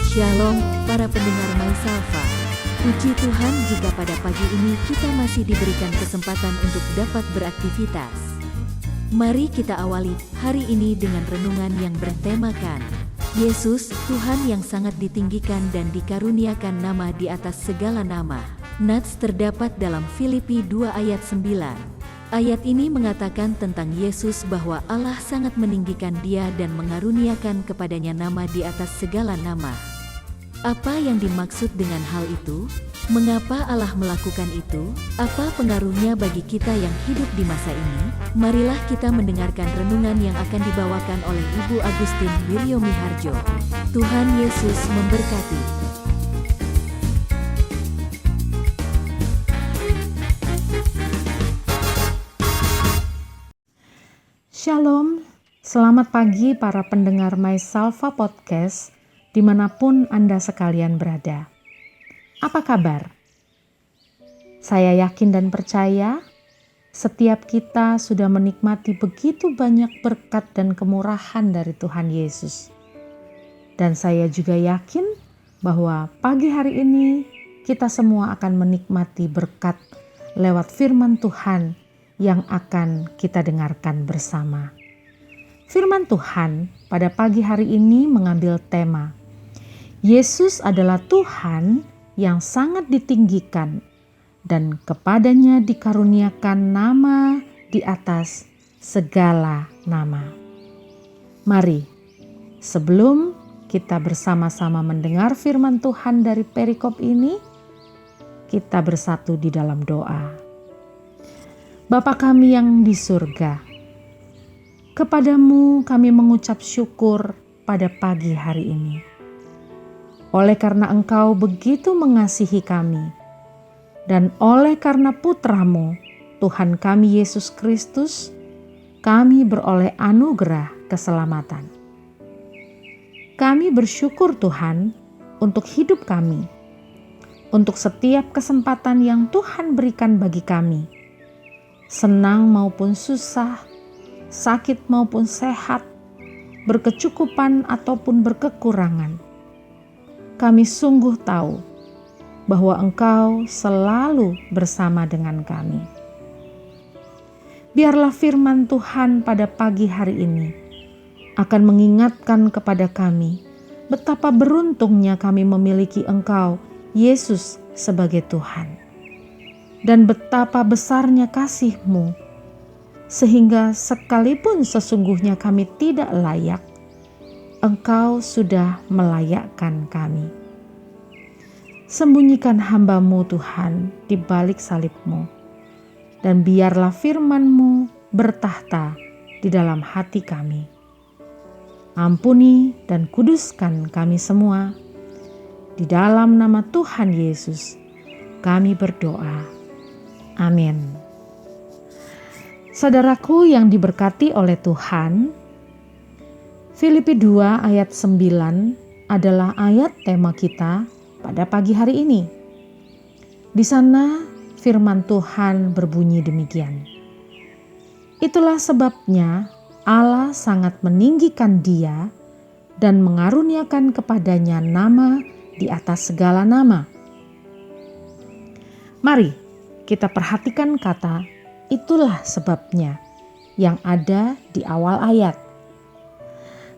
Shalom, para pendengar MySalva. Puji Tuhan jika pada pagi ini kita masih diberikan kesempatan untuk dapat beraktivitas. Mari kita awali hari ini dengan renungan yang bertemakan Yesus, Tuhan yang sangat ditinggikan dan dikaruniakan nama di atas segala nama. Nats terdapat dalam Filipi 2 ayat 9. Ayat ini mengatakan tentang Yesus bahwa Allah sangat meninggikan Dia dan mengaruniakan kepadanya nama di atas segala nama. Apa yang dimaksud dengan hal itu? Mengapa Allah melakukan itu? Apa pengaruhnya bagi kita yang hidup di masa ini? Marilah kita mendengarkan renungan yang akan dibawakan oleh Ibu Agustin Wiryomiharjo. Tuhan Yesus memberkati. Shalom, selamat pagi para pendengar MySalva Podcast dimanapun Anda sekalian berada. Apa kabar? Saya yakin dan percaya setiap kita sudah menikmati begitu banyak berkat dan kemurahan dari Tuhan Yesus. Dan saya juga yakin bahwa pagi hari ini kita semua akan menikmati berkat lewat firman Tuhan yang akan kita dengarkan bersama. Firman Tuhan pada pagi hari ini mengambil tema, Yesus adalah Tuhan yang sangat ditinggikan dan kepadanya dikaruniakan nama di atas segala nama. Mari, sebelum kita bersama-sama mendengar firman Tuhan dari perikop ini, kita bersatu di dalam doa. Bapa kami yang di surga, kepadamu kami mengucap syukur pada pagi hari ini. Oleh karena Engkau begitu mengasihi kami, dan oleh karena Putramu, Tuhan kami Yesus Kristus, kami beroleh anugerah keselamatan. Kami bersyukur Tuhan untuk hidup kami, untuk setiap kesempatan yang Tuhan berikan bagi kami, senang maupun susah, sakit maupun sehat, berkecukupan ataupun berkekurangan. Kami sungguh tahu bahwa Engkau selalu bersama dengan kami. Biarlah firman Tuhan pada pagi hari ini akan mengingatkan kepada kami betapa beruntungnya kami memiliki Engkau, Yesus, sebagai Tuhan. Dan betapa besarnya kasih-Mu, sehingga sekalipun sesungguhnya kami tidak layak, Engkau sudah melayakkan kami. Sembunyikan hamba-Mu Tuhan di balik salib-Mu, dan biarlah firman-Mu bertahta di dalam hati kami. Ampuni dan kuduskan kami semua. Di dalam nama Tuhan Yesus, kami berdoa. Amin. Saudaraku yang diberkati oleh Tuhan, Filipi 2 ayat 9 adalah ayat tema kita pada pagi hari ini. Di sana firman Tuhan berbunyi demikian. Itulah sebabnya Allah sangat meninggikan Dia dan mengaruniakan kepadanya nama di atas segala nama. Mari kita perhatikan kata itulah sebabnya yang ada di awal ayat.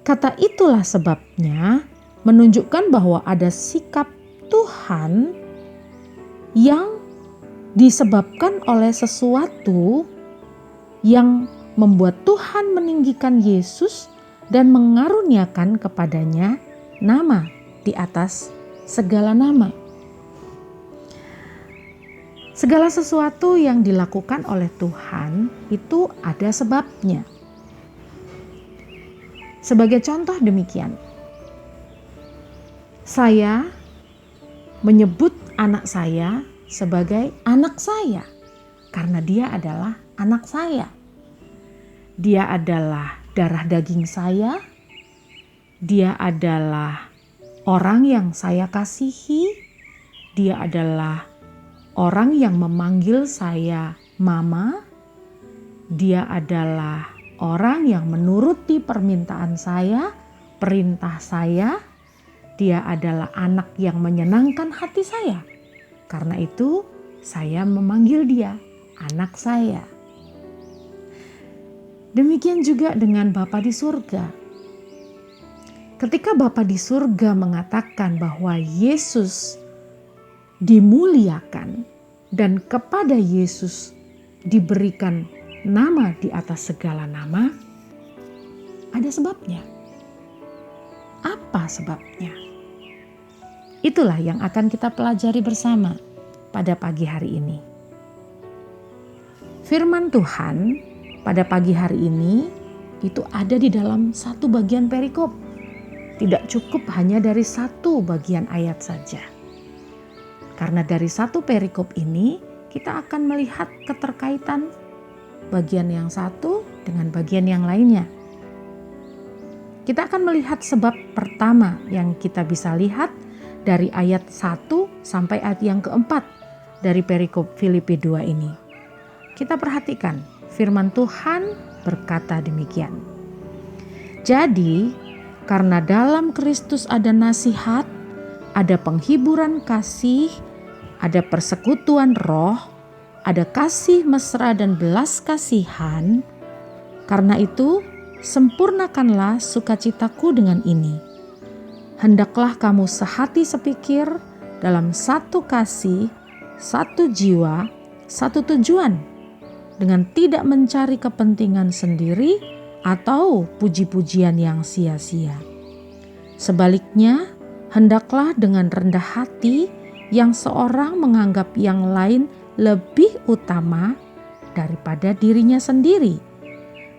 Kata itulah sebabnya menunjukkan bahwa ada sikap Tuhan yang disebabkan oleh sesuatu yang membuat Tuhan meninggikan Yesus dan mengaruniakan kepadanya nama di atas segala nama. Segala sesuatu yang dilakukan oleh Tuhan itu ada sebabnya. Sebagai contoh demikian, saya menyebut anak saya sebagai anak saya karena dia adalah anak saya. Dia adalah darah daging saya, dia adalah orang yang saya kasihi, dia adalah orang yang memanggil saya mama, dia adalah orang yang menuruti permintaan saya, perintah saya, Dia adalah anak yang menyenangkan hati saya. Karena itu, saya memanggil dia anak saya. Demikian juga dengan Bapa di surga. Ketika Bapa di surga mengatakan bahwa Yesus dimuliakan dan kepada Yesus diberikan nama di atas segala nama, ada sebabnya. Apa sebabnya? Itulah yang akan kita pelajari bersama pada pagi hari ini. Firman Tuhan pada pagi hari ini itu ada di dalam satu bagian perikop. Tidak cukup hanya dari satu bagian ayat saja. Karena dari satu perikop ini kita akan melihat keterkaitan bagian yang satu dengan bagian yang lainnya. Kita akan melihat sebab pertama yang kita bisa lihat dari ayat 1 sampai ayat yang keempat dari perikop Filipi 2 ini. Kita perhatikan firman Tuhan berkata demikian. Jadi, karena dalam Kristus ada nasihat, ada penghiburan kasih, ada persekutuan roh, ada kasih mesra dan belas kasihan. Karena itu, sempurnakanlah sukacitaku dengan ini. Hendaklah kamu sehati sepikir dalam satu kasih, satu jiwa, satu tujuan, dengan tidak mencari kepentingan sendiri atau puji-pujian yang sia-sia. Sebaliknya, hendaklah dengan rendah hati yang seorang menganggap yang lain lebih utama daripada dirinya sendiri.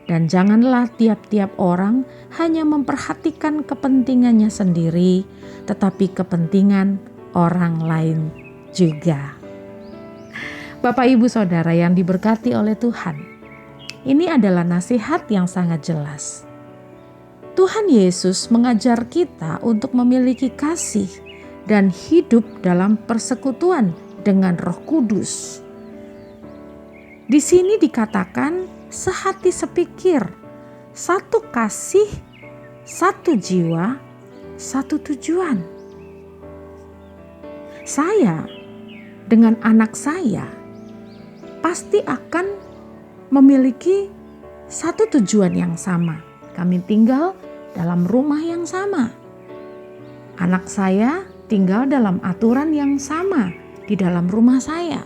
Dan janganlah tiap-tiap orang hanya memperhatikan kepentingannya sendiri, tetapi kepentingan orang lain juga. Bapak, Ibu, Saudara yang diberkati oleh Tuhan, ini adalah nasihat yang sangat jelas. Tuhan Yesus mengajar kita untuk memiliki kasih dan hidup dalam persekutuan dengan Roh Kudus. Di sini dikatakan sehati sepikir, satu kasih, satu jiwa, satu tujuan. Saya dengan anak saya pasti akan memiliki satu tujuan yang sama. Kami tinggal dalam rumah yang sama. Anak saya tinggal dalam aturan yang sama di dalam rumah saya.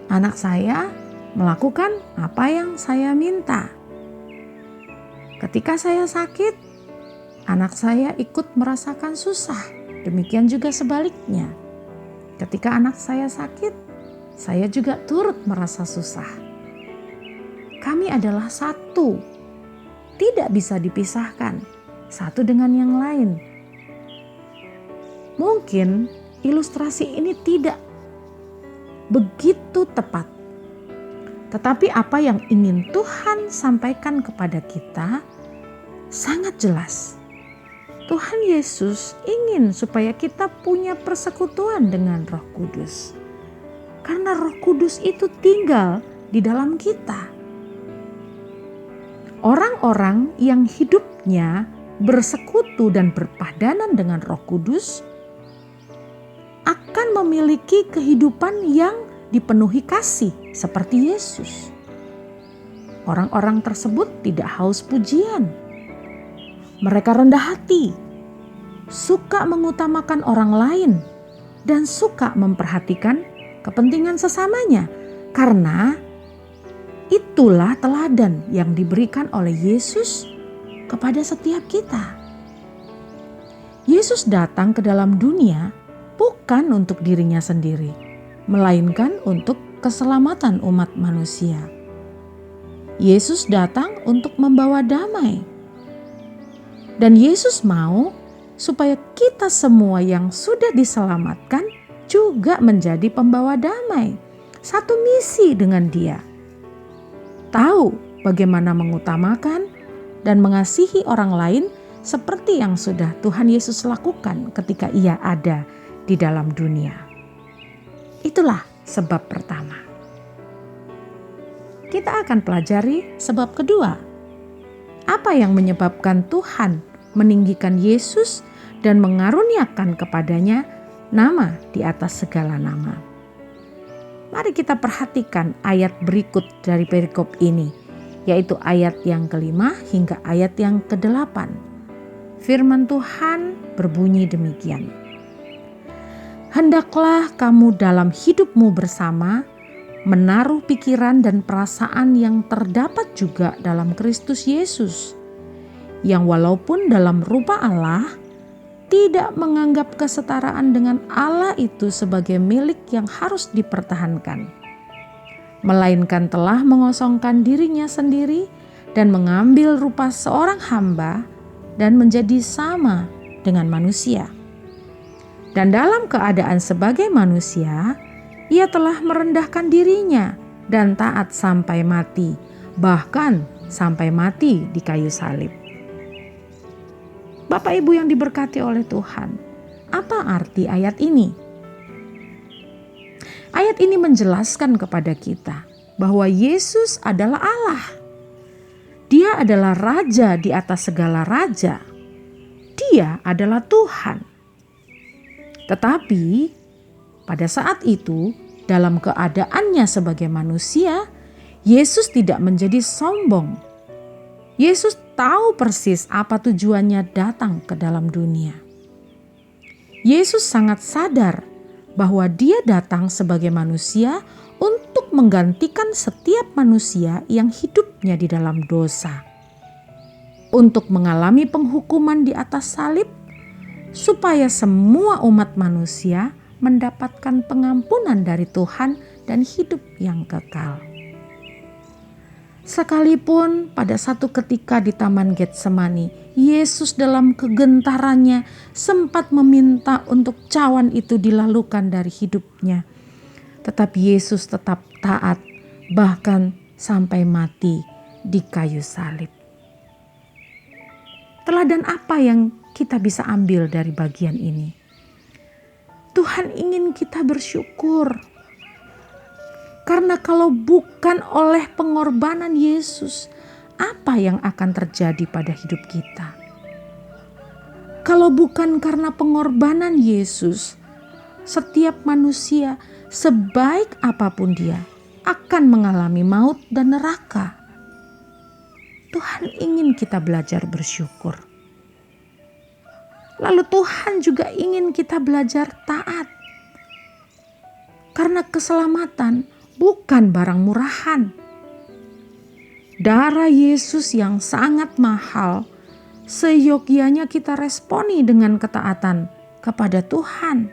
Anak saya melakukan apa yang saya minta. Ketika saya sakit, anak saya ikut merasakan susah. Demikian juga sebaliknya. Ketika anak saya sakit, saya juga turut merasa susah. Kami adalah satu, tidak bisa dipisahkan satu dengan yang lain. Mungkin ilustrasi ini tidak begitu tepat, tetapi apa yang ingin Tuhan sampaikan kepada kita sangat jelas. Tuhan Yesus ingin supaya kita punya persekutuan dengan Roh Kudus. Karena Roh Kudus itu tinggal di dalam kita. Orang-orang yang hidupnya bersekutu dan berpadanan dengan Roh Kudus akan memiliki kehidupan yang dipenuhi kasih seperti Yesus. Orang-orang tersebut tidak haus pujian. Mereka rendah hati, suka mengutamakan orang lain, dan suka memperhatikan kepentingan sesamanya. Karena itulah teladan yang diberikan oleh Yesus kepada setiap kita. Yesus datang ke dalam dunia bukan untuk dirinya sendiri, melainkan untuk keselamatan umat manusia. Yesus datang untuk membawa damai. Dan Yesus mau supaya kita semua yang sudah diselamatkan juga menjadi pembawa damai. Satu misi dengan Dia. Tahu bagaimana mengutamakan dan mengasihi orang lain seperti yang sudah Tuhan Yesus lakukan ketika Ia ada di dalam dunia. Itulah sebab pertama. Kita akan pelajari sebab kedua. Apa yang menyebabkan Tuhan meninggikan Yesus dan mengaruniakan kepadanya nama di atas segala nama. Mari kita perhatikan ayat berikut dari perikop ini, yaitu ayat yang ke-5 hingga ayat yang ke-8. Firman Tuhan berbunyi demikian. Hendaklah kamu dalam hidupmu bersama menaruh pikiran dan perasaan yang terdapat juga dalam Kristus Yesus, yang walaupun dalam rupa Allah, tidak menganggap kesetaraan dengan Allah itu sebagai milik yang harus dipertahankan, melainkan telah mengosongkan dirinya sendiri dan mengambil rupa seorang hamba dan menjadi sama dengan manusia. Dan dalam keadaan sebagai manusia, ia telah merendahkan dirinya dan taat sampai mati, bahkan sampai mati di kayu salib. Bapak Ibu yang diberkati oleh Tuhan, apa arti ayat ini? Ayat ini menjelaskan kepada kita bahwa Yesus adalah Allah. Dia adalah Raja di atas segala raja. Dia adalah Tuhan. Tetapi pada saat itu, dalam keadaannya sebagai manusia, Yesus tidak menjadi sombong. Yesus tahu persis apa tujuannya datang ke dalam dunia. Yesus sangat sadar bahwa dia datang sebagai manusia untuk menggantikan setiap manusia yang hidupnya di dalam dosa, untuk mengalami penghukuman di atas salib, supaya semua umat manusia mendapatkan pengampunan dari Tuhan dan hidup yang kekal. Sekalipun pada satu ketika di Taman Getsemani, Yesus dalam kegentarannya sempat meminta untuk cawan itu dilalukan dari hidupnya. Tetapi Yesus tetap taat, bahkan sampai mati di kayu salib. Teladan apa yang kita bisa ambil dari bagian ini? Tuhan ingin kita bersyukur. Karena kalau bukan oleh pengorbanan Yesus, apa yang akan terjadi pada hidup kita? Kalau bukan karena pengorbanan Yesus, setiap manusia sebaik apapun dia akan mengalami maut dan neraka. Tuhan ingin kita belajar bersyukur. Lalu Tuhan juga ingin kita belajar taat. Karena keselamatan bukan barang murahan. Darah Yesus yang sangat mahal, seyogyanya kita responi dengan ketaatan kepada Tuhan.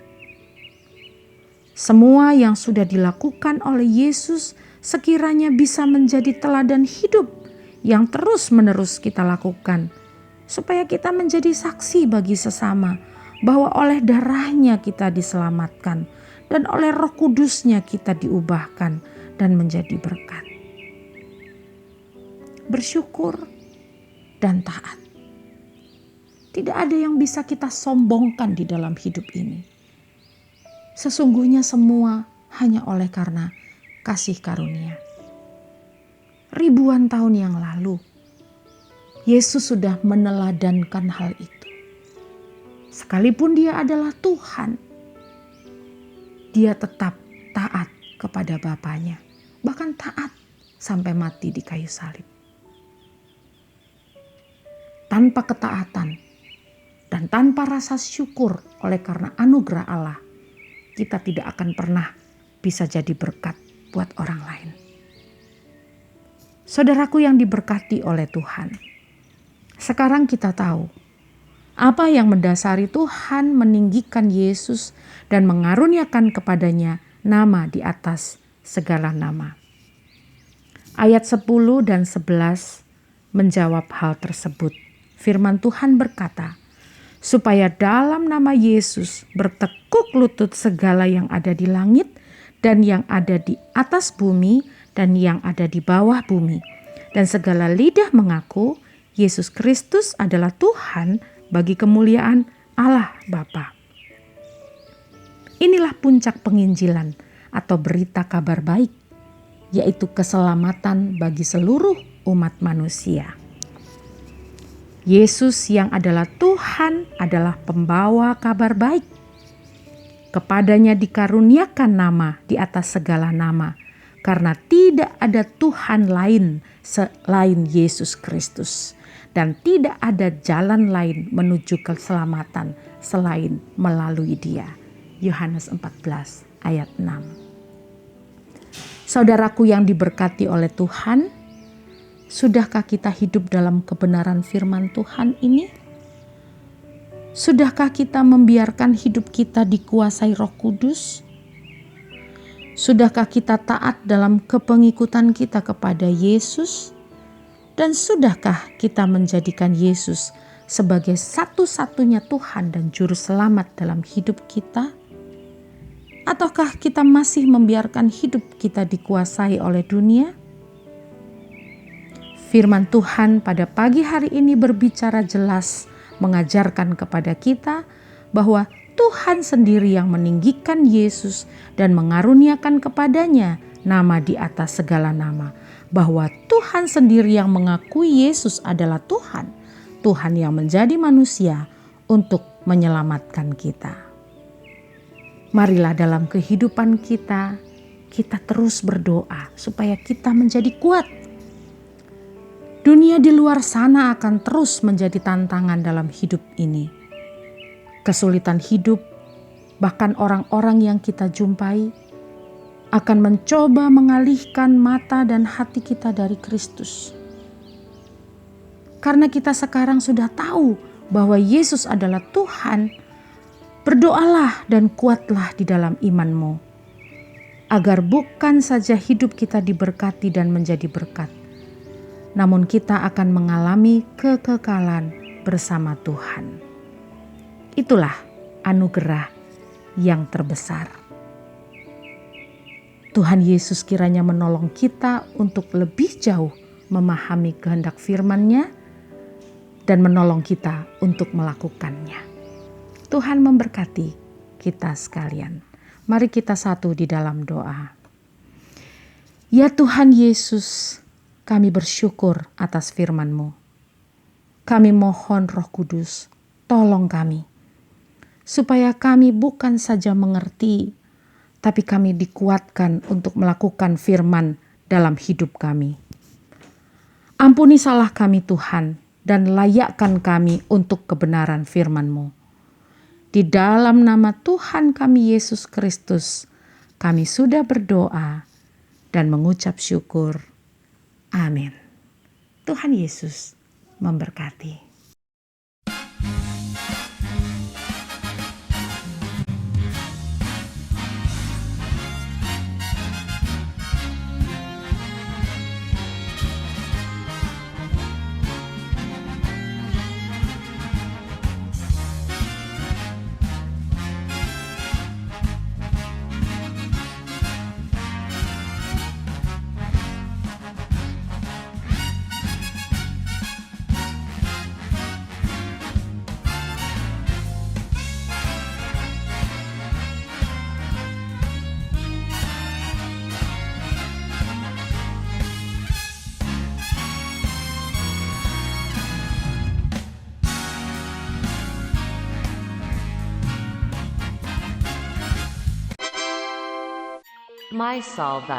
Semua yang sudah dilakukan oleh Yesus sekiranya bisa menjadi teladan hidup yang terus-menerus kita lakukan, supaya kita menjadi saksi bagi sesama bahwa oleh darahnya kita diselamatkan dan oleh Roh Kudusnya kita diubahkan dan menjadi berkat. Bersyukur dan taat. Tidak ada yang bisa kita sombongkan di dalam hidup ini. Sesungguhnya semua hanya oleh karena kasih karunia. Ribuan tahun yang lalu, Yesus sudah meneladankan hal itu. Sekalipun dia adalah Tuhan, dia tetap taat kepada Bapanya, bahkan taat sampai mati di kayu salib. Tanpa ketaatan dan tanpa rasa syukur oleh karena anugerah Allah, kita tidak akan pernah bisa jadi berkat buat orang lain. Saudaraku yang diberkati oleh Tuhan, sekarang kita tahu apa yang mendasari Tuhan meninggikan Yesus dan mengaruniakan kepadanya nama di atas segala nama. Ayat 10 dan 11 menjawab hal tersebut. Firman Tuhan berkata, supaya dalam nama Yesus bertekuk lutut segala yang ada di langit dan yang ada di atas bumi dan yang ada di bawah bumi, dan segala lidah mengaku Yesus Kristus adalah Tuhan bagi kemuliaan Allah Bapa. Inilah puncak penginjilan atau berita kabar baik, yaitu keselamatan bagi seluruh umat manusia. Yesus yang adalah Tuhan adalah pembawa kabar baik. Kepadanya dikaruniakan nama di atas segala nama, karena tidak ada Tuhan lain selain Yesus Kristus, dan tidak ada jalan lain menuju keselamatan selain melalui Dia. Yohanes 14 ayat 6. Saudaraku yang diberkati oleh Tuhan, sudahkah kita hidup dalam kebenaran firman Tuhan ini? Sudahkah kita membiarkan hidup kita dikuasai Roh Kudus? Sudahkah kita taat dalam kepengikutan kita kepada Yesus? Dan sudahkah kita menjadikan Yesus sebagai satu-satunya Tuhan dan Juru Selamat dalam hidup kita? Ataukah kita masih membiarkan hidup kita dikuasai oleh dunia? Firman Tuhan pada pagi hari ini berbicara jelas, mengajarkan kepada kita bahwa Tuhan sendiri yang meninggikan Yesus dan mengaruniakan kepadanya nama di atas segala nama. Bahwa Tuhan sendiri yang mengakui Yesus adalah Tuhan, Tuhan yang menjadi manusia untuk menyelamatkan kita. Marilah dalam kehidupan kita terus berdoa supaya kita menjadi kuat. Dunia di luar sana akan terus menjadi tantangan dalam hidup ini. Kesulitan hidup, bahkan orang-orang yang kita jumpai, akan mencoba mengalihkan mata dan hati kita dari Kristus. Karena kita sekarang sudah tahu bahwa Yesus adalah Tuhan, berdoalah dan kuatlah di dalam imanmu, agar bukan saja hidup kita diberkati dan menjadi berkat, namun kita akan mengalami kekekalan bersama Tuhan. Itulah anugerah yang terbesar. Tuhan Yesus kiranya menolong kita untuk lebih jauh memahami kehendak firman-Nya dan menolong kita untuk melakukannya. Tuhan memberkati kita sekalian. Mari kita satu di dalam doa. Ya Tuhan Yesus, kami bersyukur atas firman-Mu. Kami mohon Roh Kudus, tolong kami, supaya kami bukan saja mengerti, tapi kami dikuatkan untuk melakukan firman dalam hidup kami. Ampuni salah kami Tuhan, dan layakkan kami untuk kebenaran firman-Mu. Di dalam nama Tuhan kami Yesus Kristus, kami sudah berdoa dan mengucap syukur. Amin. Tuhan Yesus memberkati. My Salva.